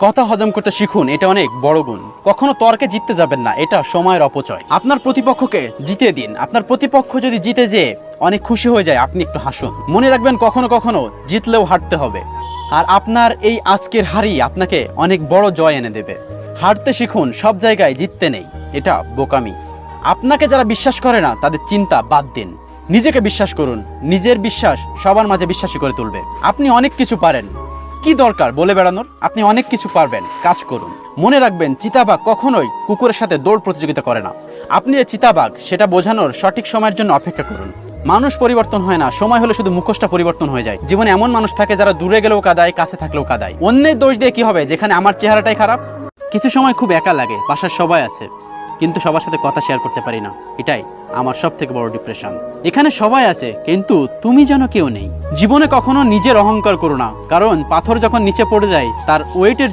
কথা হজম করতে শিখুন, এটা অনেক বড় গুণ। কখনো তর্কে জিততে যাবেন না, এটা সময়ের অপচয়। আপনার প্রতিপক্ষকে জিতে দিন। আপনার প্রতিপক্ষ যদি জিতে যেয়ে অনেক খুশি হয়ে যায়, আপনি একটু হাসুন। মনে রাখবেন কখনো কখনো জিতলেও হারতে হবে, আর আপনার এই আজকের হারই আপনাকে অনেক বড় জয় এনে দেবে। হারতে শিখুন, সব জায়গায় জিততে নেই, এটা বোকামি। আপনাকে যারা বিশ্বাস করে না তাদের চিন্তা বাদ দিন, নিজেকে বিশ্বাস করুন। নিজের বিশ্বাস সবার মাঝে বিশ্বাসী করে তুলবে। আপনি অনেক কিছু পারেন, কি দরকার বলে বেড়ানোর? আপনি অনেক কিছু পারবেন, কাজ করুন। মনে রাখবেন চিতাবাঘ কখনোই কুকুরের সাথে দৌড় প্রতিযোগিতা করে না। আপনি যে চিতাবাঘ সেটা বোঝানোর সঠিক সময়ের জন্য অপেক্ষা করুন। মানুষ পরিবর্তন হয় না, সময় হলে শুধু মুখোশটা পরিবর্তন হয়ে যায়। জীবনে এমন মানুষ থাকে যারা দূরে গেলেও কাঁদায়, কাছে থাকলেও কাঁদায়। অন্যের দোষ দিয়ে কি হবে যেখানে আমার চেহারাটাই খারাপ? কিছু সময় খুব একা লাগে, বাসার সবাই আছে কিন্তু সবার সাথে কথা শেয়ার করতে পারি না, এটাই আমার সব থেকে বড় ডিপ্রেশন। এখানে সবাই আছে কিন্তু তুমি যেন কেউ নেই। জীবনে কখনো নিজের অহংকার করো না, কারণ পাথর যখন নিচে পড়ে যায় তার ওয়েটের